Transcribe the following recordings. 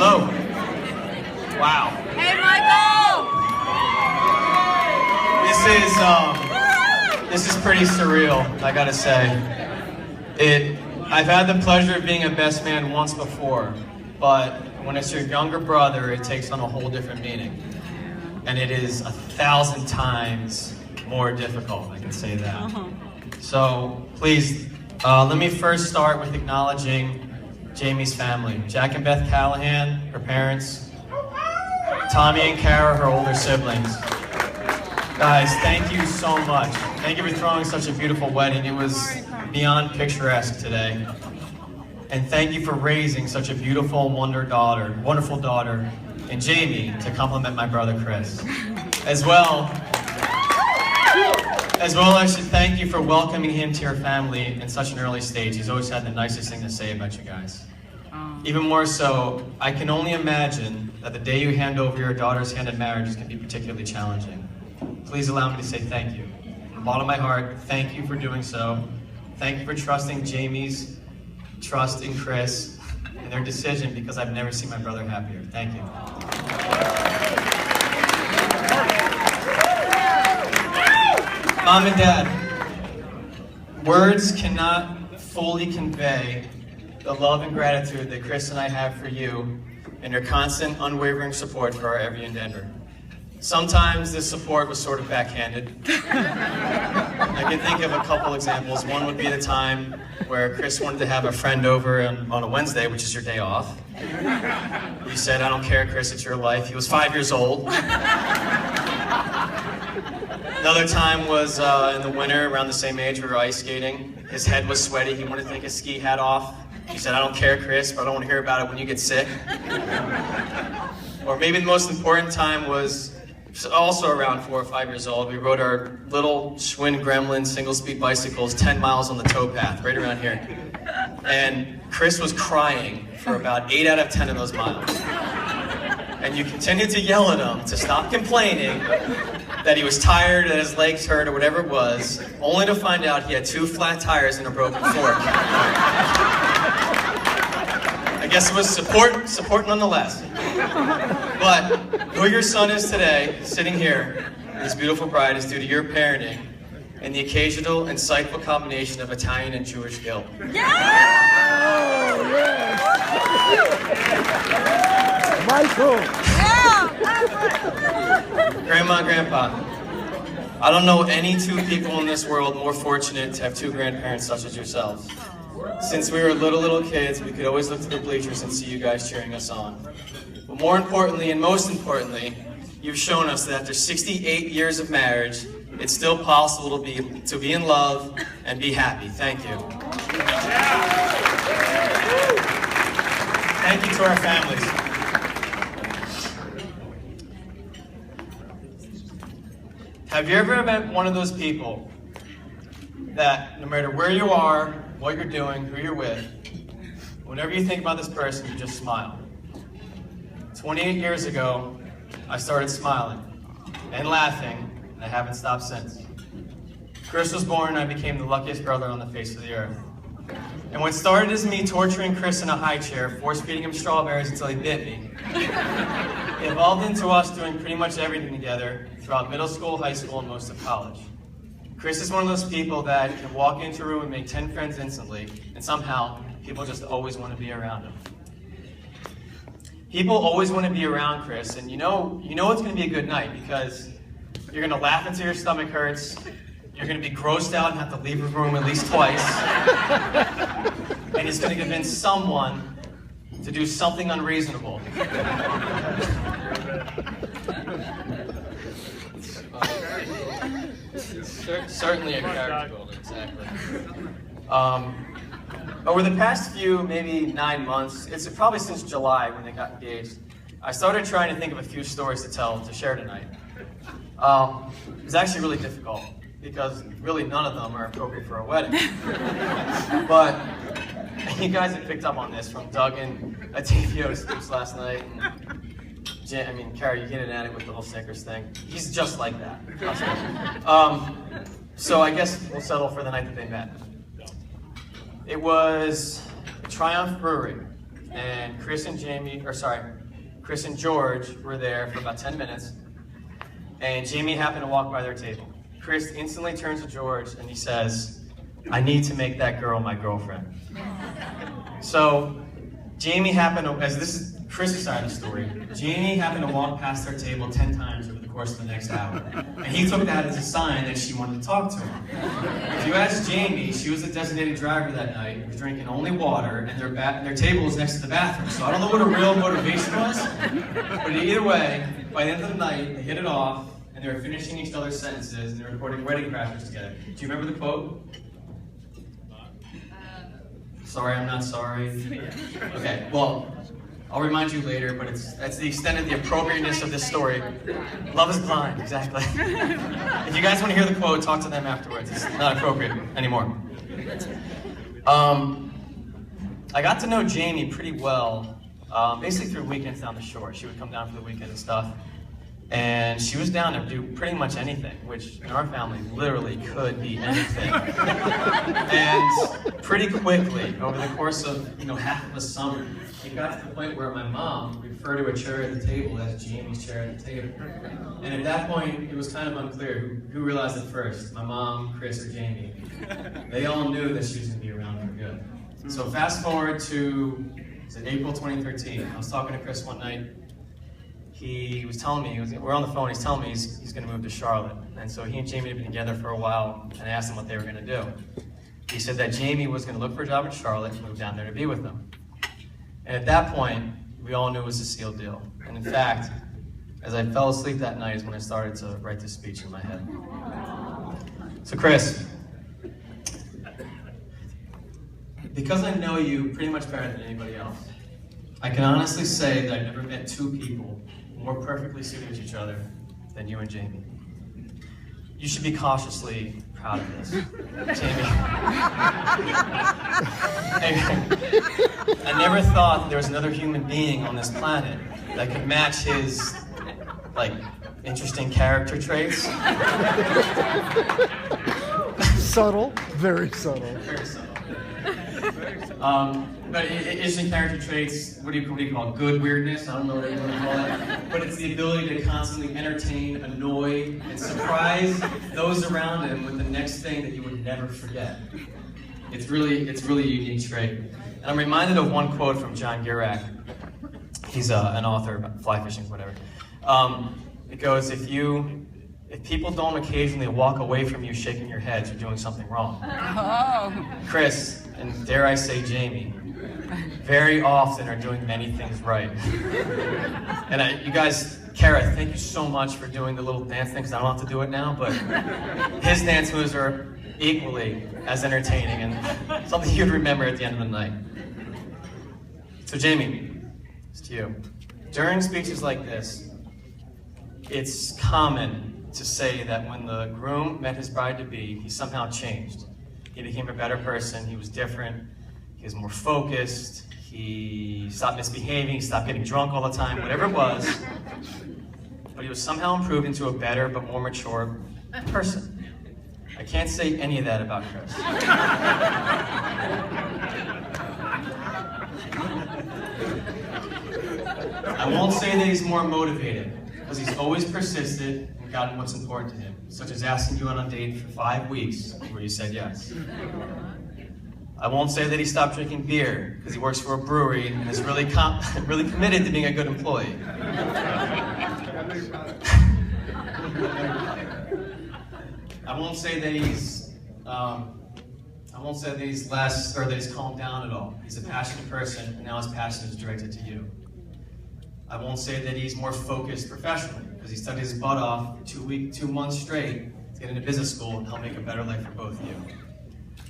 Hello. Wow. Hey, Michael! This is pretty surreal, I gotta say. I've had the pleasure of being a best man once before, but when it's your younger brother, it takes on a whole different meaning. And it is 1,000 times more difficult, I can say that. So please, let me first start with acknowledging Jamie's family. Jack and Beth Callahan, her parents, Tommy and Kara, her older siblings. Guys, thank you so much. Thank you for throwing such a beautiful wedding. It was beyond picturesque today. And thank you for raising such a beautiful, wonderful daughter, and Jamie, to compliment my brother Chris. As well, I should thank you for welcoming him to your family in such an early stage. He's always had the nicest thing to say about you guys. Even more so, I can only imagine that the day you hand over your daughter's hand in marriage is going to be particularly challenging. Please allow me to say thank you. From the bottom of my heart, thank you for doing so. Thank you for trusting Jamie's trust in Chris and their decision, because I've never seen my brother happier. Thank you. Mom and Dad, words cannot fully convey the love and gratitude that Chris and I have for you and your constant, unwavering support for our every endeavor. Sometimes this support was sort of backhanded. I can think of a couple examples. One would be the time where Chris wanted to have a friend over on a Wednesday, which is your day off. You said, "I don't care, Chris, it's your life." He was 5 years old. Another time was in the winter, around the same age, we were ice skating. His head was sweaty, he wanted to take his ski hat off. He said, "I don't care, Chris, but I don't want to hear about it when you get sick." Or maybe the most important time was also around 4 or 5 years old. We rode our little Schwinn Gremlin single-speed bicycles 10 miles on the towpath, right around here. And Chris was crying for about 8 out of 10 of those miles. And you continued to yell at him to stop complaining that he was tired, that his legs hurt, or whatever it was, only to find out he had 2 flat tires and a broken fork. I guess it was support nonetheless. But who your son is today, sitting here, his beautiful bride, is due to your parenting and the occasional insightful combination of Italian and Jewish guilt. Yeah! Oh, yes! Michael! Yeah! Grandma and Grandpa, I don't know any 2 people in this world more fortunate to have 2 grandparents such as yourselves. Since we were little kids, we could always look to the bleachers and see you guys cheering us on. But more importantly, and most importantly, you've shown us that after 68 years of marriage, it's still possible to be in love and be happy. Thank you. Thank you to our families. Have you ever met one of those people that no matter where you are, what you're doing, who you're with, whenever you think about this person, you just smile? 28 years ago, I started smiling and laughing, and I haven't stopped since. Chris was born, and I became the luckiest brother on the face of the earth. And what started as me torturing Chris in a high chair, force-feeding him strawberries until he bit me, it evolved into us doing pretty much everything together throughout middle school, high school, and most of college. Chris is one of those people that can walk into a room and make 10 friends instantly, and somehow people just always want to be around him. People always want to be around Chris, and you know it's going to be a good night because you're going to laugh until your stomach hurts, you're going to be grossed out and have to leave the room at least twice, and he's going to convince someone to do something unreasonable. Certainly a character builder, exactly. Over the past few, maybe 9 months, it's probably since July when they got engaged, I started trying to think of a few stories to share tonight. It was actually really difficult because really none of them are appropriate for a wedding. But you guys have picked up on this from Doug and Atavio's speech last night. And Kara, you hinted at it with the whole Snickers thing. He's just like that. So I guess we'll settle for the night that they met. It was Triumph Brewery. and Chris and George were there for about 10 minutes, and Jamie happened to walk by their table. Chris instantly turns to George and he says, "I need to make that girl my girlfriend." So Jamie happened to, as this is Chris's side of the story, Jamie happened to walk past their table 10 times over the course of the next hour. And he took that as a sign that she wanted to talk to him. If you ask Jamie, she was the designated driver that night, was drinking only water, and their table was next to the bathroom. So I don't know what her real motivation was, but either way, by the end of the night, they hit it off, and they were finishing each other's sentences, and they were recording Wedding Crashers together. Do you remember the quote? Sorry, I'm not sorry. Okay, well, I'll remind you later, but that's the extent of the appropriateness of this story. Love is blind, exactly. If you guys want to hear the quote, talk to them afterwards. It's not appropriate anymore. I got to know Jamie pretty well, basically through weekends down the shore. She would come down for the weekend and stuff. And she was down to do pretty much anything, which in our family literally could be anything. And pretty quickly, over the course of half of a summer, it got to the point where my mom referred to a chair at the table as Jamie's chair at the table. And at that point, it was kind of unclear who realized it first, my mom, Chris, or Jamie. They all knew that she was going to be around for good. So fast forward to April 2013. I was talking to Chris one night. He was telling me, we're on the phone, he's telling me he's going to move to Charlotte. And so he and Jamie had been together for a while, and I asked him what they were going to do. He said that Jamie was going to look for a job in Charlotte and move down there to be with them. And at that point, we all knew it was a sealed deal. And in fact, as I fell asleep that night is when I started to write this speech in my head. So Chris, because I know you pretty much better than anybody else, I can honestly say that I've never met two people more perfectly suited to each other than you and Jamie. You should be cautiously proud of this, Jamie. I never thought there was another human being on this planet that could match his, interesting character traits. Subtle, very subtle. Very subtle. But interesting character traits, what do you call it? Good weirdness? I don't know what you want to call it. But it's the ability to constantly entertain, annoy, and surprise those around him with the next thing that you would never forget. It's really a unique trait. And I'm reminded of one quote from John Girac. He's an author about fly fishing, whatever. It goes, if people don't occasionally walk away from you shaking your heads, you're doing something wrong. Oh. Chris, and dare I say Jamie, very often are doing many things right. And you guys, Kara, thank you so much for doing the little dance thing, because I don't have to do it now, but his dance moves are equally as entertaining and something you'd remember at the end of the night. So Jamie, it's to you. During speeches like this, it's common to say that when the groom met his bride-to-be, he somehow changed. He became a better person, he was different, he was more focused, he stopped misbehaving, he stopped getting drunk all the time, whatever it was. But he was somehow improved into a better but more mature person. I can't say any of that about Chris. I won't say that he's more motivated, because he's always persisted and gotten what's important to him, such as asking you on a date for 5 weeks where you said yes. I won't say that he stopped drinking beer, because he works for a brewery and is really committed to being a good employee. I won't say that he's less, or that he's calmed down at all. He's a passionate person, and now his passion is directed to you. I won't say that he's more focused professionally, because he studied his butt off 2 months straight to get into business school and help make a better life for both of you.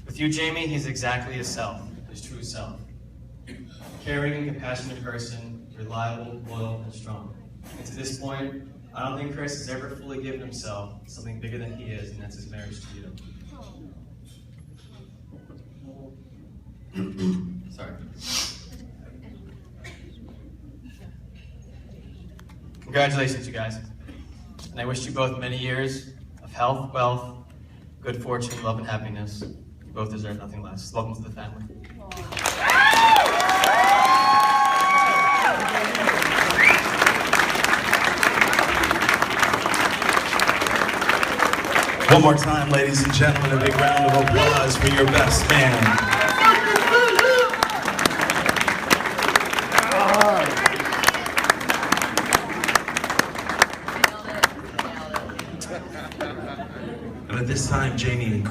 With you, Jamie, he's exactly himself, his true self. Caring and compassionate person, reliable, loyal, and strong. And to this point, I don't think Chris has ever fully given himself something bigger than he is, and that's his marriage to you. Sorry. Congratulations, you guys. And I wish you both many years of health, wealth, good fortune, love, and happiness. You both deserve nothing less. Welcome to the family. One more time, ladies and gentlemen, a big round of applause for your best man. And at this time, Jamie and Chris